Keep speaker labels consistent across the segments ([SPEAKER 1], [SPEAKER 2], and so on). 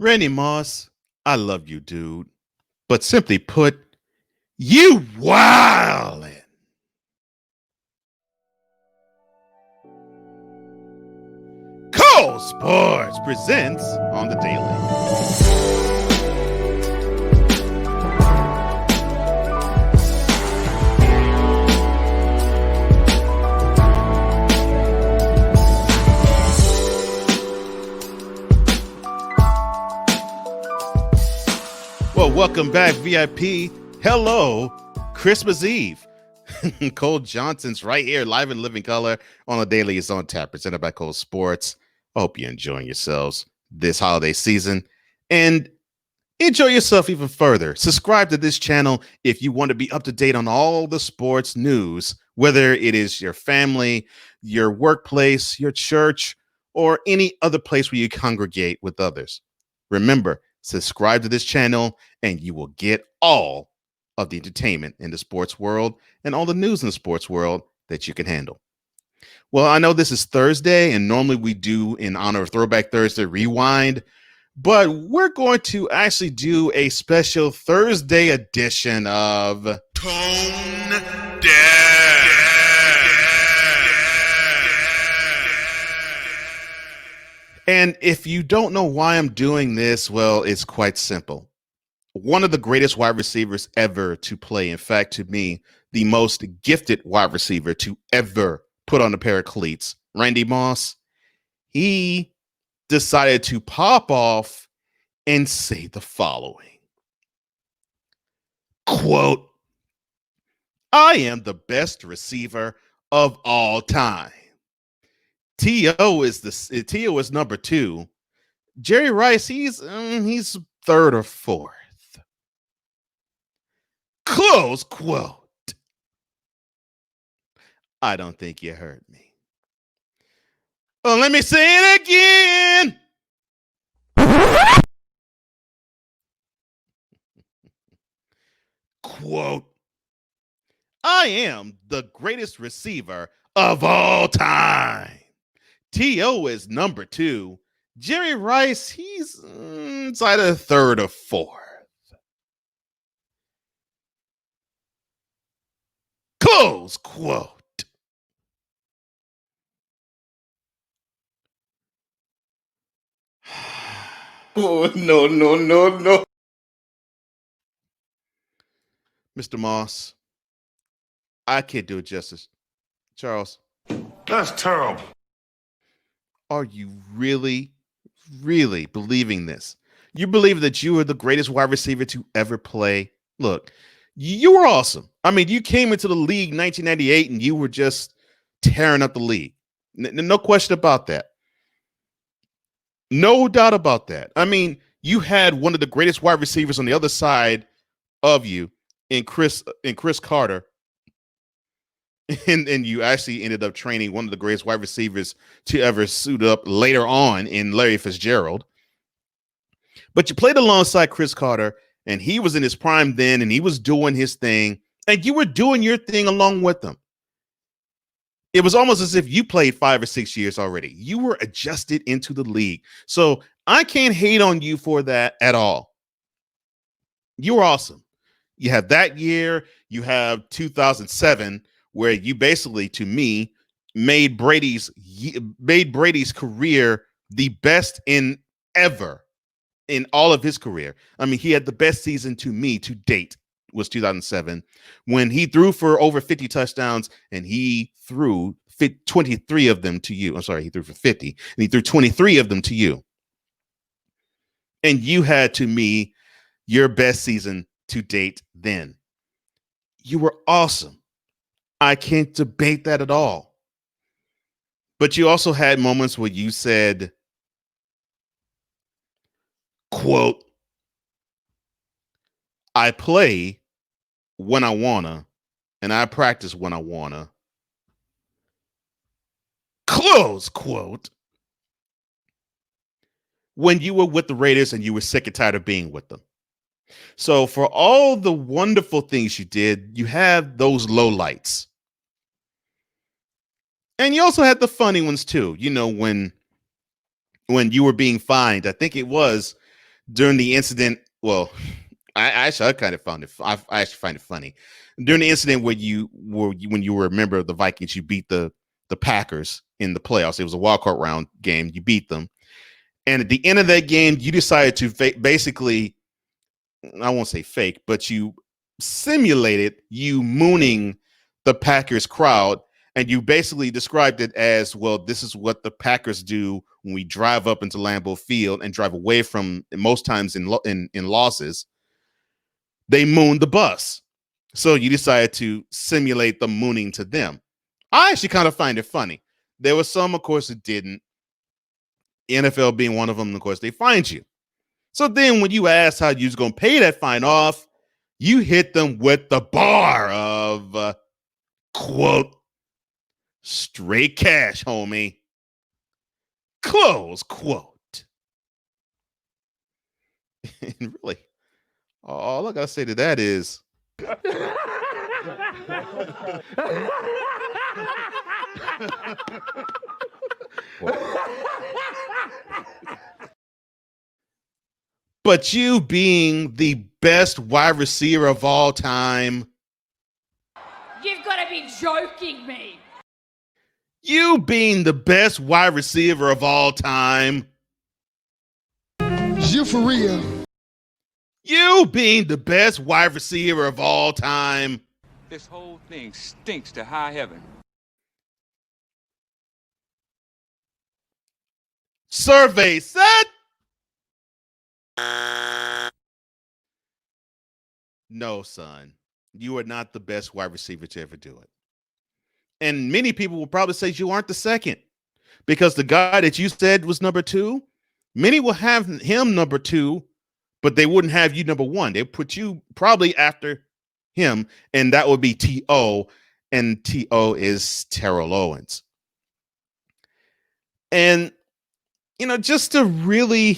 [SPEAKER 1] Randy Moss, I love you, dude. But simply put, you wildin'. Cole Sports presents on the daily. Well, welcome back, VIP. Hello, Christmas Eve. Cole Johnson's right here, live in living color on the daily. Is on tap, presented by Cole Sports. I hope you're enjoying yourselves this holiday season and enjoy yourself even further. Subscribe to this channel if you want to be up to date on all the sports news, whether it is your family, your workplace, your church, or any other place where you congregate with others. Remember, subscribe to this channel and you will get all of the entertainment in the sports world and all the news in the sports world that you can handle. Well, I know this is Thursday, and normally we do, in honor of Throwback Thursday, Rewind, but we're going to actually do a special Thursday edition of Tone Deaf. And if you don't know why I'm doing this, well, it's quite simple. One of the greatest wide receivers ever to play, in fact, to me, the most gifted wide receiver to ever put on a pair of cleats, Randy Moss, he decided to pop off and say the following. Quote, I am the best receiver of all time. T.O. is number 2. Jerry Rice, he's third or fourth. Close quote. I don't think you heard me. Well, let me say it again. Quote, I am the greatest receiver of all time. T.O. is number 2. Jerry Rice, he's either third or fourth. Close quote.
[SPEAKER 2] Oh, no.
[SPEAKER 1] Mr. Moss, I can't do it justice. Charles.
[SPEAKER 2] That's terrible.
[SPEAKER 1] Are you really believing this? You believe that you are the greatest wide receiver to ever play? Look, you were awesome. I mean, you came into the league in 1998 and you were just tearing up the league. No question about that. No doubt about that. I mean, you had one of the greatest wide receivers on the other side of you in Chris Carter. And you actually ended up training one of the greatest wide receivers to ever suit up later on in Larry Fitzgerald. But you played alongside Chris Carter, and he was in his prime then, and he was doing his thing, and you were doing your thing along with him. It was almost as if you played 5 or 6 years already. You were adjusted into the league. So I can't hate on you for that at all. You were awesome. You have that year. You have 2007, where you basically, to me, made Brady's career the best in ever in all of his career. I mean, he had the best season to me to date was 2007 when he threw for over 50 touchdowns and he threw 23 of them to you. I'm sorry, he threw for 50 and he threw 23 of them to you. And you had, to me, your best season to date then. You were awesome. I can't debate that at all. But you also had moments where you said, quote, I play when I wanna, and I practice when I wanna. Close quote. When you were with the Raiders and you were sick and tired of being with them. So for all the wonderful things you did, you have those lowlights. And you also had the funny ones too. You know, when you were being fined, I think it was during the incident. Well, I kind of found it. I actually find it funny during the incident where when you were a member of the Vikings, you beat the Packers in the playoffs. It was a wildcard round game. You beat them, and at the end of that game, you decided to basically, I won't say fake, but you simulated you mooning the Packers crowd, and you basically described it as, well, this is what the Packers do when we drive up into Lambeau Field and drive away from, most times in losses, they moon the bus. So you decided to simulate the mooning to them. I actually kind of find it funny. There was some, of course, that didn't. NFL being one of them, of course, they fined you. So then when you asked how you was going to pay that fine off, you hit them with the bar of, quote, straight cash, homie. Close quote. And really, all I got to say to that is, but you being the best wide receiver of all time.
[SPEAKER 3] You've got to be joking me.
[SPEAKER 1] You being the best wide receiver of all time.
[SPEAKER 4] You for real.
[SPEAKER 1] You being the best wide receiver of all time.
[SPEAKER 5] This whole thing stinks to high heaven.
[SPEAKER 1] Survey said. No, son. You are not the best wide receiver to ever do it. And many people will probably say you aren't the second, because the guy that you said was number two, many will have him number two, but they wouldn't have you number one. They put you probably after him, and that would be T.O., and T.O. is Terrell Owens. And, just to really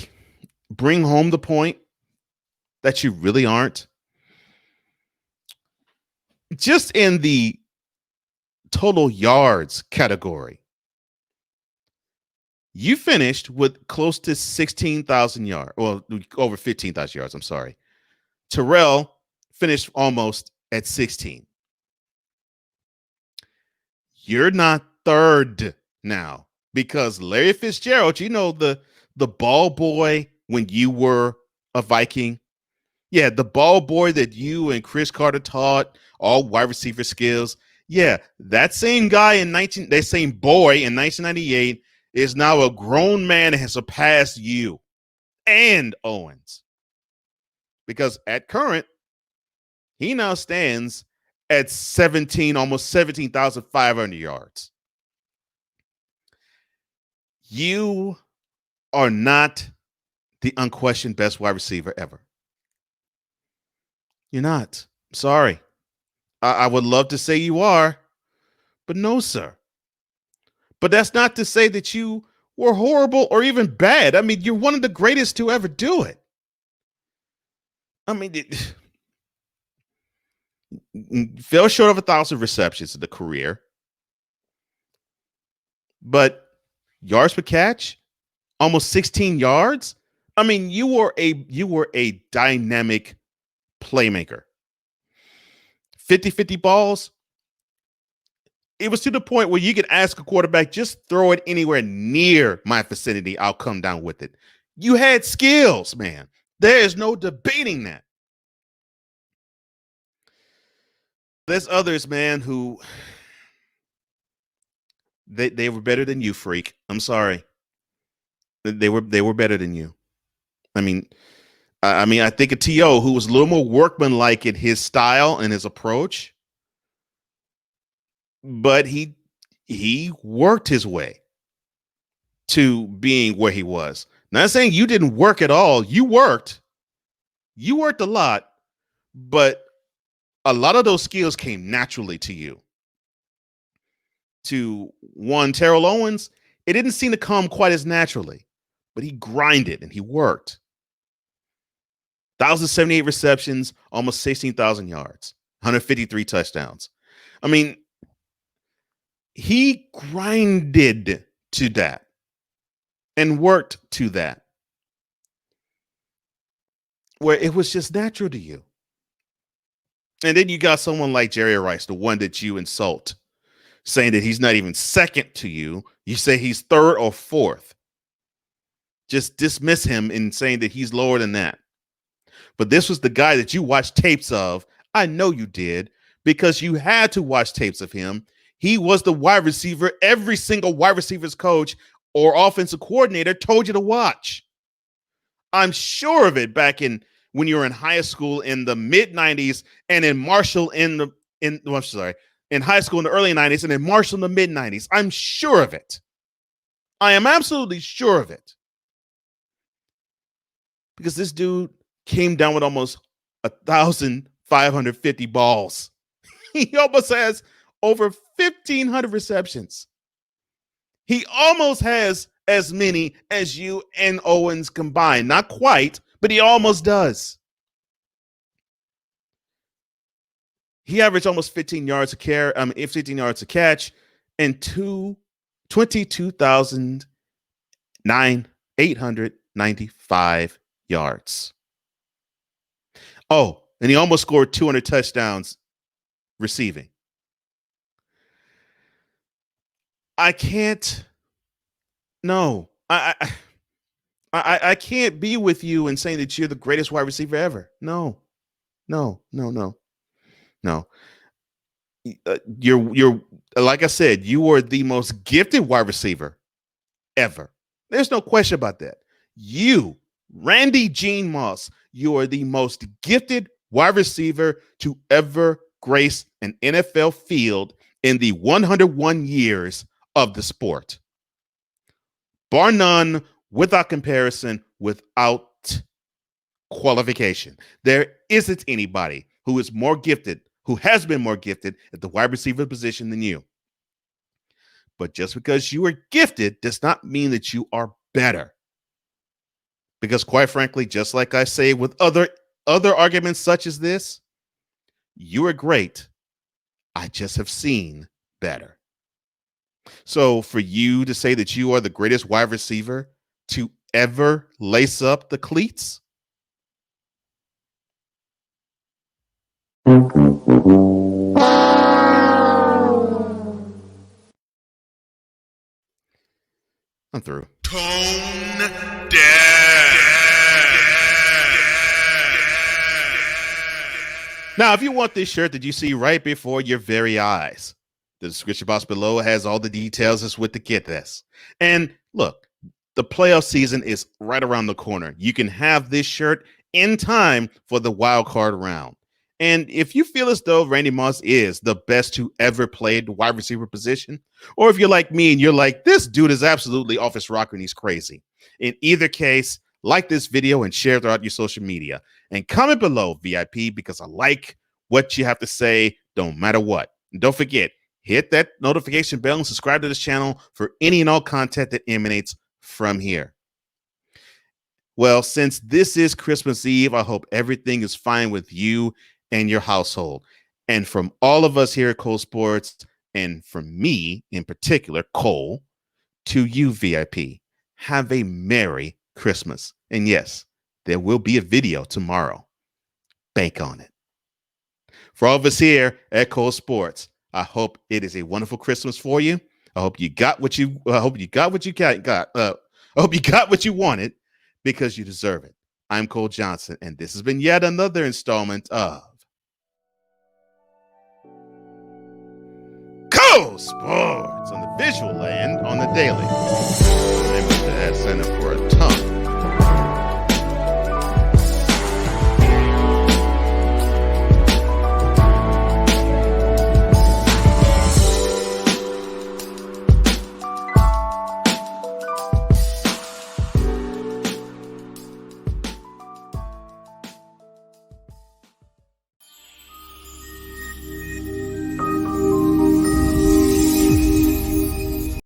[SPEAKER 1] bring home the point that you really aren't, just in the total yards category, you finished with close to 16,000 yards, well, over 15,000 yards. I'm sorry. Terrell finished almost at 16. You're not third now, because Larry Fitzgerald, the ball boy when you were a Viking. Yeah, the ball boy that you and Chris Carter taught all wide receiver skills. Yeah, that same guy that same boy in 1998 is now a grown man and has surpassed you and Owens. Because at current, he now stands at almost 17,500 yards. You are not the unquestioned best wide receiver ever. You're not. Sorry. I would love to say you are, but no, sir. But that's not to say that you were horrible or even bad. I mean, you're one of the greatest to ever do it. I mean, fell short of 1,000 receptions in the career, but yards per catch, almost 16 yards. I mean, you were a dynamic playmaker. 50-50 balls. It was to the point where you could ask a quarterback, just throw it anywhere near my vicinity, I'll come down with it. You had skills, man. There is no debating that. There's others, man, who they were better than you, freak. I'm sorry. They were better than you. I mean, I think of T.O., who was a little more workmanlike in his style and his approach, but he worked his way to being where he was. Not saying you didn't work at all. You worked a lot, but a lot of those skills came naturally to you. To one, Terrell Owens, it didn't seem to come quite as naturally, but he grinded and he worked. 1,078 receptions, almost 16,000 yards, 153 touchdowns. I mean, he grinded to that and worked to that. where it was just natural to you. And then you got someone like Jerry Rice, the one that you insult, saying that he's not even second to you. You say he's third or fourth. Just dismiss him in saying that he's lower than that. But this was the guy that you watched tapes of. I know you did, because you had to watch tapes of him. He was the wide receiver every single wide receivers coach or offensive coordinator told you to watch. I'm sure of it back in when you were in high school in the mid 90s and in Marshall in high school in the early 90s and in Marshall in the mid 90s. I'm sure of it. I am absolutely sure of it. Because this dude came down with almost 1,550 balls. He almost has over 1,500 receptions. He almost has as many as you and Owens combined. Not quite, but he almost does. He averaged almost 15 yards a 15 yards a catch, and 22,895 yards. Oh, and he almost scored 200 touchdowns receiving. I can't. No, I can't be with you and saying that you're the greatest wide receiver ever. No. You're like I said, you are the most gifted wide receiver ever. There's no question about that. You, Randy Gene Moss, you are the most gifted wide receiver to ever grace an NFL field in the 101 years of the sport. Bar none, without comparison, without qualification. There isn't anybody who is more gifted, who has been more gifted at the wide receiver position than you. But just because you are gifted does not mean that you are better. Because quite frankly, just like I say with other arguments such as this, you are great. I just have seen better. So for you to say that you are the greatest wide receiver to ever lace up the cleats, I'm through.
[SPEAKER 2] Tone deaf.
[SPEAKER 1] Now, if you want this shirt that you see right before your very eyes, the description box below has all the details as what to get this. And look, the playoff season is right around the corner. You can have this shirt in time for the wild card round. And if you feel as though Randy Moss is the best to ever play the wide receiver position, or if you're like me and you're like, this dude is absolutely off his rocker and he's crazy. In either case, like this video and share throughout your social media. And comment below, VIP, because I like what you have to say, no matter what. And don't forget, hit that notification bell and subscribe to this channel for any and all content that emanates from here. Well, since this is Christmas Eve, I hope everything is fine with you and your household. And from all of us here at Cole Sports, and from me in particular, Cole, to you, VIP, have a Merry Christmas. And yes, there will be a video tomorrow. Bank on it. For all of us here at Cole Sports, I hope it is a wonderful Christmas for you. I hope you got what you wanted because you deserve it. I'm Cole Johnson, and this has been yet another installment of Cole Sports on the visual and on the daily. Remember to add sign up for a ton